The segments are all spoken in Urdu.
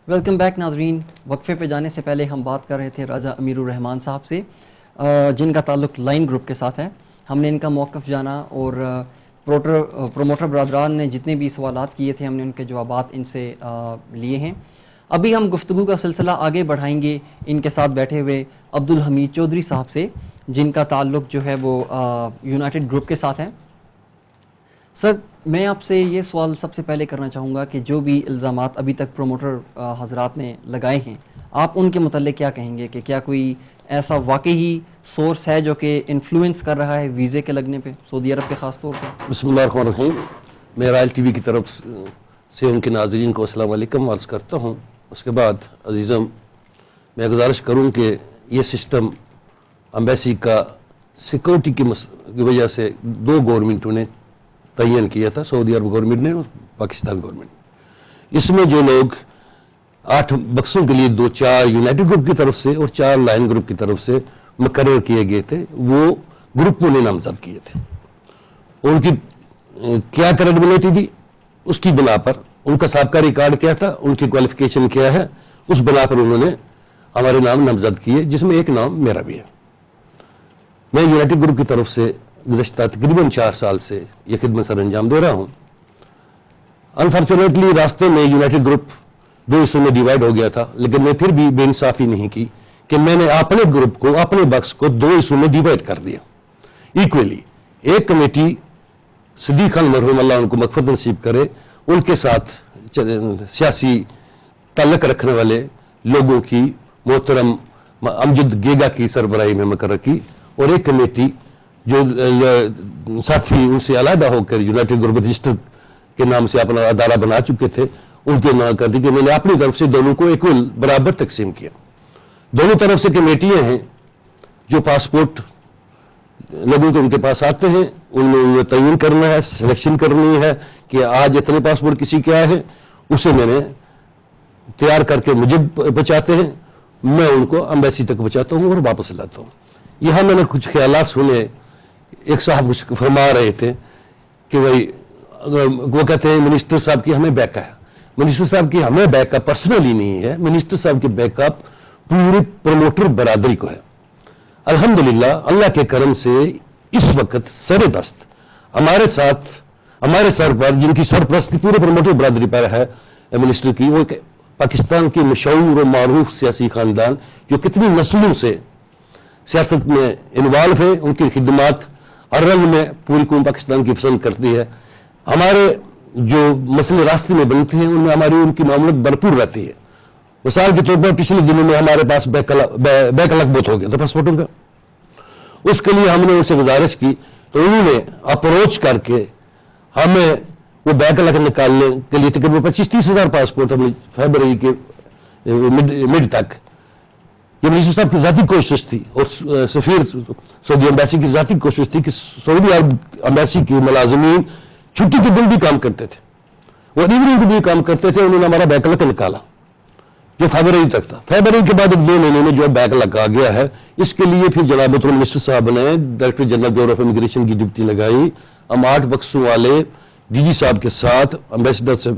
ویلکم بیک ناظرین. وقفے پہ جانے سے پہلے ہم بات کر رہے تھے راجہ امیر الرحمان صاحب سے جن کا تعلق لائن گروپ کے ساتھ ہے. ہم نے ان کا موقف جانا اور پروموٹر برادران نے جتنے بھی سوالات کیے تھے ہم نے ان کے جوابات ان سے لیے ہیں. ابھی ہم گفتگو کا سلسلہ آگے بڑھائیں گے ان کے ساتھ بیٹھے ہوئے عبدالحمید چودھری صاحب سے جن کا تعلق جو ہے وہ یونائٹڈ گروپ کے ساتھ ہے. سر میں آپ سے یہ سوال سب سے پہلے کرنا چاہوں گا کہ جو بھی الزامات ابھی تک پروموٹر حضرات نے لگائے ہیں آپ ان کے متعلق کیا کہیں گے کہ کیا کوئی ایسا واقعی سورس ہے جو کہ انفلوئنس کر رہا ہے ویزے کے لگنے پہ سعودی عرب کے خاص طور پر؟ بسم اللہ الرحمن الرحیم. میں رائل ٹی وی کی طرف سے ان کے ناظرین کو السلام علیکم عرض کرتا ہوں. اس کے بعد عزیزم میں گزارش کروں کہ یہ سسٹم امبیسی کا سیکورٹی کی وجہ سے دو گورنمنٹوں نے تعین کیا تھا, سعودی عرب گورنمنٹ نے اور پاکستان گورنمنٹ. اس میں جو لوگ 8 بکسوں کے لیے 4 یونائٹڈ گروپ کی طرف سے اور 4 لائن گروپ کی طرف سے مقرر کیے گئے تھے وہ گروپوں نے نامزد کیے تھے. ان کی کیا کریڈیبلٹی تھی, اس کی بنا پر ان کا سابقہ ریکارڈ کیا تھا, ان کی کوالیفیکیشن کیا ہے, اس بنا پر انہوں نے ہمارے نام نامزد کیے جس میں ایک نام میرا بھی ہے. میں یونائٹڈ گروپ کی طرف سے گزشتہ تقریباً 4 سال سے یہ خدمت سر انجام دے رہا ہوں. انفارچونیٹلی راستے میں یونائٹڈ گروپ 2 حصوں میں ڈیوائڈ ہو گیا تھا, لیکن میں پھر بھی بے انصافی نہیں کی کہ میں نے اپنے گروپ کو, اپنے بکس کو 2 حصوں میں ڈیوائڈ کر دیا ایکولی. ایک کمیٹی صدیق خان مرحوم اللہ ان کو مغفرت نصیب کرے, ان کے ساتھ سیاسی تعلق رکھنے والے لوگوں کی محترم امجد گیگا کی سربراہی میں مقرر کی, اور ایک کمیٹی جو ساتھی ان سے علیحدہ ہو کر یونائٹڈ گروپ رجسٹر کے نام سے اپنا ادارہ بنا چکے تھے ان کے نام کر دی کہ میں نے اپنی طرف سے دونوں کو ایکول برابر تقسیم کیا. دونوں طرف سے کمیٹیاں ہیں جو پاسپورٹ لوگوں کے ان کے پاس آتے ہیں, انہیں تعین کرنا ہے, سلیکشن کرنی ہے کہ آج اتنے پاسپورٹ کسی کے آئے ہیں, اسے میں نے تیار کر کے مجھے پہنچاتے ہیں, میں ان کو امبیسی تک پہنچاتا ہوں اور واپس لاتا ہوں. یہاں میں نے کچھ خیالات سنے. ایک صاحب کچھ فرما رہے تھے کہ بھائی وہ کہتے ہیں منسٹر صاحب کی ہمیں بیک ہے. منسٹر صاحب کی ہمیں بیک اپ پرسنلی نہیں ہے, منسٹر صاحب کی بیک اپ پوری پروموٹر برادری کو ہے. الحمدللہ اللہ کے کرم سے اس وقت سر دست ہمارے ساتھ ہمارے سر پر جن کی سرپرستی پورے پروموٹر برادری پر ہے منسٹر کی, وہ پاکستان کی مشہور و معروف سیاسی خاندان جو کتنی نسلوں سے سیاست میں انوالو ہے, ان کی خدمات ہر رنگ میں پوری قوم پاکستان کی پسند کرتی ہے. ہمارے جو مسئلے راستے میں بنتے ہیں ان میں ہماری ان کی معاملت بھرپور رہتی ہے. مثال کے طور پر پچھلے دنوں میں ہمارے پاس بیک الگ بہت ہو گیا تھا پاسپورٹوں کا. اس کے لیے ہم نے ان سے گزارش کی تو انہوں نے اپروچ کر کے ہمیں وہ بیک الگ نکالنے کے لیے تقریباً 25-30 ہزار پاسپورٹ ہم فیبرری کے مڈ تک, یہ منسٹر صاحب کی ذاتی کوشش تھی اور سفیر سعودی امبیسی کی ذاتی کوشش تھی کہ سعودی عرب امبیسی کے ملازمین چھٹی کے دن بھی کام کرتے تھے اور ایوننگ کو بھی کام کرتے تھے. انہوں نے ہمارا بیک الگ نکالا جو فیبرری تک تھا. فیبرری کے بعد 2 مہینے میں جو بیک الگ آ گیا ہے, اس کے لیے پھر جناب منسٹر صاحب نے director general bureau of immigration کی ڈیوٹی لگائی. ہم 8 بکسوں والے ڈی جی صاحب کے ساتھ امبیسڈر سے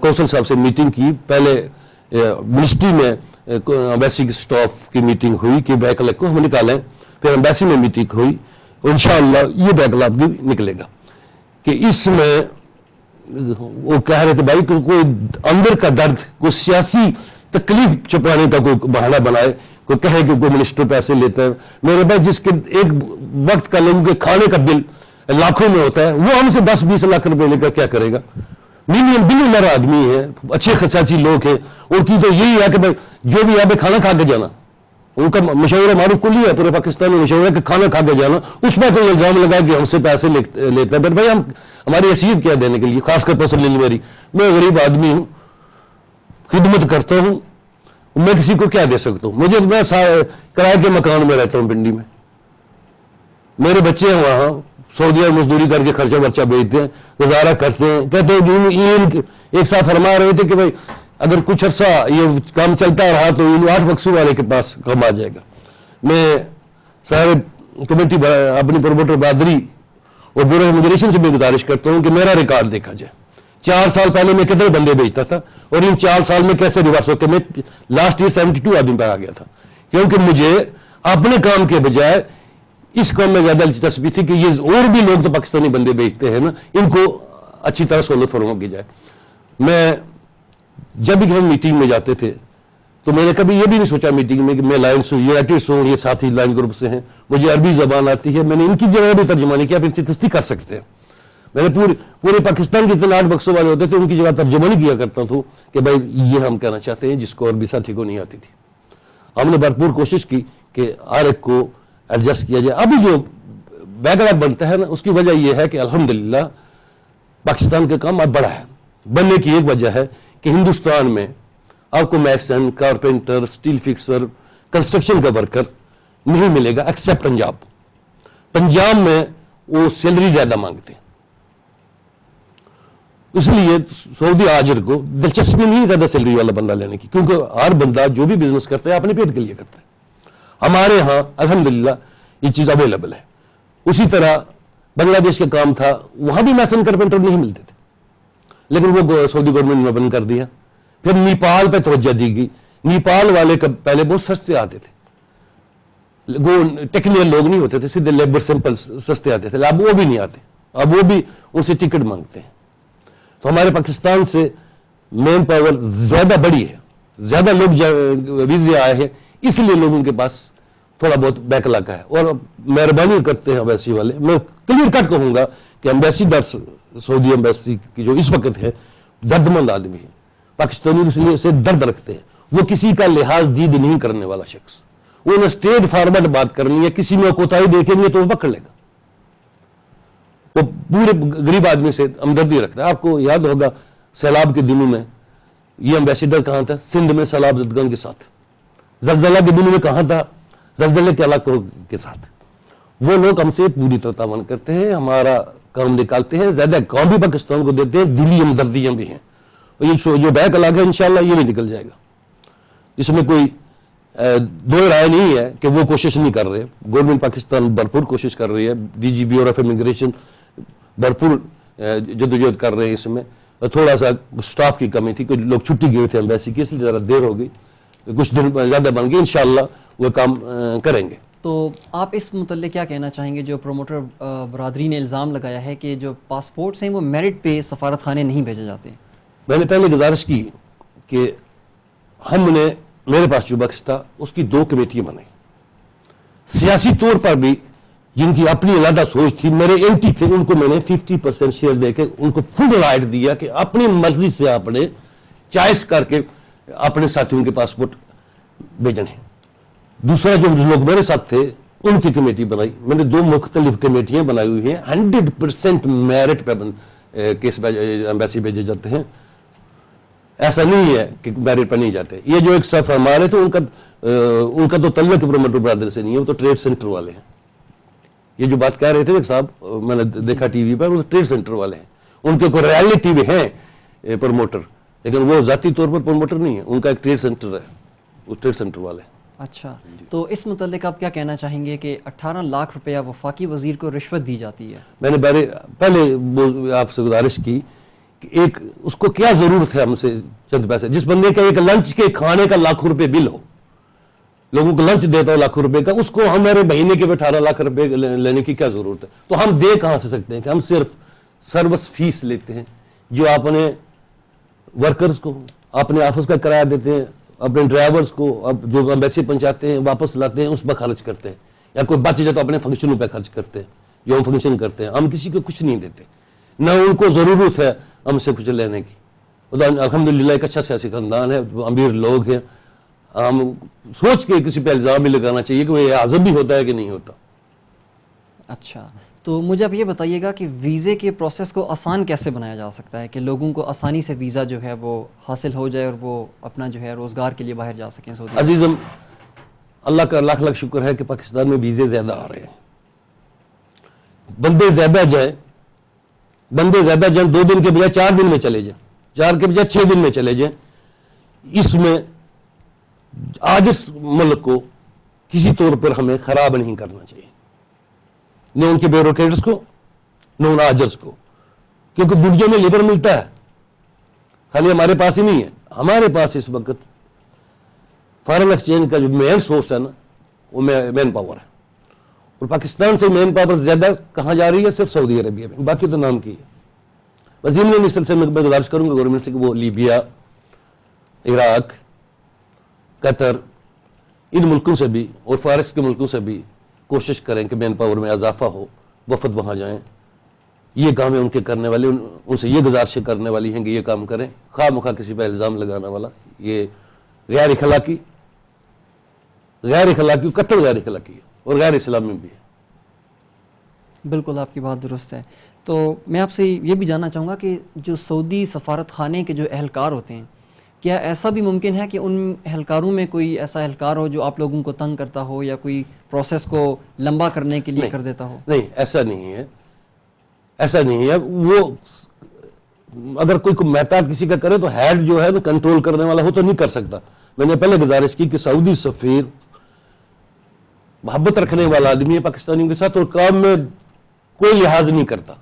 کونسل صاحب سے میٹنگ کی. پہلے منسٹری میں امبیسی کی سٹاف کی میٹنگ ہوئی کہ بیک الگ کو ہم نکالیں, پھر امبیسی میں میٹنگ ہوئی اور انشاءاللہ یہ بیک الگ بھی نکلے گا. کہ اس میں وہ کہہ رہے تھے بھائی کوئی اندر کا درد, کوئی سیاسی تکلیف چھپانے کا کوئی بہانہ بنائے, کوئی کہے کہ کوئی منسٹر پیسے لیتا ہے. میرے بھائی جس کے ایک وقت کا لوگوں کے کھانے کا بل لاکھوں میں ہوتا ہے وہ ہم سے 10-20 لاکھ روپے لے کر کیا کرے گا؟ بلینئر آدمی ہے, اچھے خصاصی لوگ ہیں, ان کی تو یہی ہے کہ بھائی جو بھی آبے کھانا کھا کے جانا, ان کا مشورہ معروف کلی ہے پورے پاکستان میں مشورہ کہ کھانا کھا کے جانا. اس میں کوئی الزام لگا کہ ہم سے پیسے لیتا ہے. بٹ بھائی ہماری حیثیت کیا دینے کے لیے, خاص کر پرسنلی میری, میں غریب آدمی ہوں, خدمت کرتا ہوں, میں کسی کو کیا دے سکتا ہوں؟ مجھے میں کرائے کے مکان میں رہتا ہوں پنڈی میں, میرے بچے ہیں وہاں سعودی عرب مزدوری کر کے خرچہ ورچہ بیچتے ہیں, گزارا کرتے ہیں. کہتے ہیں ایک صاحب فرما رہے تھے کہ بھائی اگر کچھ عرصہ یہ کام چلتا رہا تو 8 بکسوں والے کے پاس کام آ جائے گا. میں سارے کمیٹی اپنی پروموٹر برادری اور بیورو امیگریشن سے بھی گزارش کرتا ہوں کہ میرا ریکارڈ دیکھا جائے. 4 سال پہلے میں کتنے بندے بیچتا تھا اور ان 4 سال میں کیسے ریورس ہو کے میں لاسٹ ایئر 72 آدمی پہ آ گیا تھا، کیونکہ مجھے اپنے کام کے بجائے اس کام میں زیادہ دلچسپی تھی کہ یہ اور بھی لوگ تو پاکستانی بندے بیچتے ہیں نا، ان کو اچھی طرح سہولت فراہم کی جائے. میں جب بھی ہم میٹنگ میں جاتے تھے تو میں نے کبھی یہ بھی نہیں سوچا میٹنگ میں کہ میں لائنس ہوں، یونائٹڈ ہوں، یہ ساتھی لائن گروپ سے ہیں، مجھے عربی زبان آتی ہے، میں نے ان کی جگہ بھی ترجمہ نہیں کیا، آپ ان سے تصدیق کر سکتے ہیں. میں نے پورے پاکستان کے اتنے 8 بکسوں والے ہوتے تھے، ان کی جگہ ترجمہ نہیں کیا کرتا تھا کہ بھائی یہ ہم کہنا چاہتے ہیں، جس کو عربی ساتھی کو نہیں آتی تھی. ہم نے بھرپور کوشش کی کہ ہر ایک کو ایڈجسٹ کیا جائے. ابھی جو بیک گراؤنڈ بنتا ہے نا، اس کی وجہ یہ ہے کہ الحمدللہ پاکستان کا کام اب بڑا ہے. بننے کی ایک وجہ ہے کہ ہندوستان میں آپ کو mason, carpenter, steel fixer, construction کا ورکر نہیں ملے گا ایکسپٹ پنجاب. پنجاب میں وہ سیلری زیادہ مانگتے ہیں، اس لیے سعودی آجر کو دلچسپی نہیں زیادہ سیلری والا بندہ لینے کی، کیونکہ ہر بندہ جو بھی بزنس کرتا ہے اپنے پیٹ کے لیے کرتا ہے. ہمارے ہاں الحمدللہ یہ چیز اویلیبل ہے. اسی طرح بنگلہ دیش کا کام تھا، وہاں بھی میسن کارپینٹر نہیں ملتے تھے، لیکن وہ سعودی گورنمنٹ نے بند کر دیا. پھر نیپال پہ توجہ دی گئی. نیپال والے پہلے بہت سستے آتے تھے، وہ ٹیکنیکل لوگ نہیں ہوتے تھے، سیدھے لیبر سمپل سستے آتے تھے. اب وہ بھی نہیں آتے، اب وہ بھی ان سے ٹکٹ مانگتے ہیں. تو ہمارے پاکستان سے مین پاور زیادہ بڑی ہے، زیادہ لوگ ویزے آئے ہیں، اس لیے لوگوں کے پاس تھوڑا بہت بیک لاگ ہے. اور مہربانی کرتے ہیں امبیسی والے، میں کلیئر کٹ کہوں گا کہ امبیسیڈر سعودی امبیسی کی جو اس وقت ہے درد مند آدمی ہے، پاکستانیوں کے لیے سے درد رکھتے ہیں. وہ کسی کا لحاظ دید نہیں کرنے والا شخص، وہ نے اسٹریٹ فارورڈ بات کرنی ہے، کسی میں کوتاہی دیکھیں گے تو وہ پکڑ لے گا. وہ پورے غریب آدمی سے ہمدردی رکھتا ہے. آپ کو یاد ہوگا سیلاب کے دنوں میں یہ امبیسیڈر کہاں تھا؟ سندھ میں سیلاب زدگان کے ساتھ. زلزلہ کے دنوں میں کہاں تھا؟ زلزلے کے علاقوں کے ساتھ. وہ لوگ ہم سے پوری طرح تعاون کرتے ہیں، ہمارا کام نکالتے ہیں، زیادہ کام بھی پاکستان کو دیتے ہیں، دلی ہمدردیاں بھی ہیں. اور یہ جو بیک علاقہ ہے انشاءاللہ یہ بھی نکل جائے گا. اس میں کوئی دو رائے نہیں ہے کہ وہ کوشش نہیں کر رہے. گورنمنٹ پاکستان بھرپور کوشش کر رہی ہے، D G bureau of immigration بھرپور جدوجہد کر رہے ہیں. اس میں تھوڑا سا سٹاف کی کمی تھی، کچھ لوگ چھٹی گئے تھے امبیسی کی، اس لیے ذرا دیر ہو گئی، کچھ دن زیادہ بن گئی. انشاءاللہ وہ کام کریں گے. تو آپ اس متعلق کیا کہنا چاہیں گے؟ جو پروموٹر برادری نے الزام لگایا ہے کہ جو پاسپورٹس ہیں وہ میرٹ پہ سفارت خانے نہیں بھیجے جاتے. میں نے پہلے گزارش کی کہ ہم نے، میرے پاس جو بخش تھا اس کی 2 کمیٹیاں بنائی. سیاسی طور پر بھی جن کی اپنی علیحدہ سوچ تھی، میرے اینٹی تھے، ان کو میں نے 50% شیئر دے کے ان کو فل رائٹ دیا کہ اپنی مرضی سے آپ نے چوائس کر کے اپنے ساتھیوں کے پاسپورٹ بھیجنے ہیں. دوسرا جو لوگ میرے ساتھ تھے ان کی کمیٹی بنائی. میں نے 2 مختلف کمیٹیاں بنائی ہوئی ہیں. 100% میرٹ پہ کیس ایمبیسی بھیجے جاتے ہیں. ایسا نہیں ہے کہ میرٹ پہ نہیں جاتے. یہ جو ایک صف ہمارے تھے ان کا تو تعلق پروموٹر برادر سے نہیں ہے، وہ تو ٹریڈ سینٹر والے ہیں. یہ جو بات کہہ رہے تھے ایک صاحب، میں نے دیکھا ٹی وی پر، وہ ٹریڈ سینٹر والے ہیں. ان کے کوئی ریالٹی بھی ہیں پروموٹر، لیکن وہ ذاتی طور پر پروموٹر نہیں ہے. ان کا ایک ٹریڈ سینٹر ہے، وہ ٹریڈ سینٹر والے ہیں. اچھا، تو اس متعلق آپ کیا کہنا چاہیں گے کہ 18 لاکھ روپیہ وفاقی وزیر کو رشوت دی جاتی ہے؟ میں نے پہلے آپ سے گزارش کی کہ ایک اس کو کیا ضرورت ہے ہم سے چند پیسے. جس بندے کا ایک لنچ کے کھانے کا لاکھوں روپے بل ہو، لوگوں کو لنچ دیتا ہو لاکھوں روپے کا، اس کو ہمارے مہینے کے 18 لاکھ روپے لینے کی کیا ضرورت ہے؟ تو ہم دے کہاں سے سکتے ہیں کہ ہم صرف سروس فیس لیتے ہیں جو اپنے ورکرز کو اپنے آفس کا کرایہ دیتے ہیں، اپنے ڈرائیورز کو اب جو ایمبیسی پہنچاتے ہیں واپس لاتے ہیں اس پر خرچ کرتے ہیں، یا کوئی بچ جائے تو اپنے فنکشنوں پہ خرچ کرتے ہیں جو ہم فنکشن کرتے ہیں. ہم کسی کو کچھ نہیں دیتے، نہ ان کو ضرورت ہے ہم سے کچھ لینے کی. الحمدللہ ایک اچھا سیاسی خاندان ہے، امیر لوگ ہیں. ہم سوچ کے کسی پہ الزام بھی لگانا چاہیے کہ وہ یہ عذاب بھی ہوتا ہے کہ نہیں ہوتا. اچھا، تو مجھے آپ یہ بتائیے گا کہ ویزے کے پروسیس کو آسان کیسے بنایا جا سکتا ہے کہ لوگوں کو آسانی سے ویزا جو ہے وہ حاصل ہو جائے اور وہ اپنا جو ہے روزگار کے لیے باہر جا سکیں سعودی؟ عزیزم، اللہ کا لاکھ لاکھ شکر ہے کہ پاکستان میں ویزے زیادہ آ رہے ہیں. بندے زیادہ جائیں 2 دن کے بجائے 4 دن میں چلے جائیں، 4 کے بجائے 6 دن میں چلے جائیں. اس میں آج ملک کو کسی طور پر ہمیں خراب نہیں کرنا چاہیے، نہ ان کے بیوروکریٹس کو، نہ ان آجرز کو، کیونکہ دنیا میں لیبر ملتا ہے. خالی ہمارے پاس ہی نہیں ہے، ہمارے پاس اس وقت فارن ایکسچینج کا جو مین سورس ہے نا وہ مین پاور ہے، اور پاکستان سے مین پاور زیادہ کہاں جا رہی ہے؟ صرف سعودی عربیہ میں، باقی تو نام کی ہے۔ وزیر نے اس سلسلے میں گزارش کروں گا گورنمنٹ سے کہ وہ لیبیا، عراق، قطر، ان ملکوں سے بھی اور فارس کے ملکوں سے بھی کوشش کریں کہ مین پاور میں اضافہ ہو، وفد وہاں جائیں، یہ کام ہے ان کے کرنے والے، ان سے یہ گزارشیں کرنے والی ہیں کہ یہ کام کریں، خواہ مخواہ کسی پہ الزام لگانا والا یہ غیر اخلاقی قتل غیر اخلاقی ہے اور غیر اسلامی بھی ہے۔ بالکل آپ کی بات درست ہے۔ تو میں آپ سے یہ بھی جاننا چاہوں گا کہ جو سعودی سفارت خانے کے جو اہلکار ہوتے ہیں، کیا ایسا بھی ممکن ہے کہ ان اہلکاروں میں کوئی ایسا اہلکار ہو جو آپ لوگوں کو تنگ کرتا ہو یا کوئی پروسیس کو لمبا کرنے کے لیے کر دیتا ہو؟ نہیں، ایسا نہیں ہے، وہ اگر کوئی محتاط کسی کا کرے تو ہیڈ جو ہے نا کنٹرول کرنے والا ہو تو نہیں کر سکتا۔ میں نے پہلے گزارش کی کہ سعودی سفیر محبت رکھنے والا آدمی ہے پاکستانیوں کے ساتھ اور کام میں کوئی لحاظ نہیں کرتا،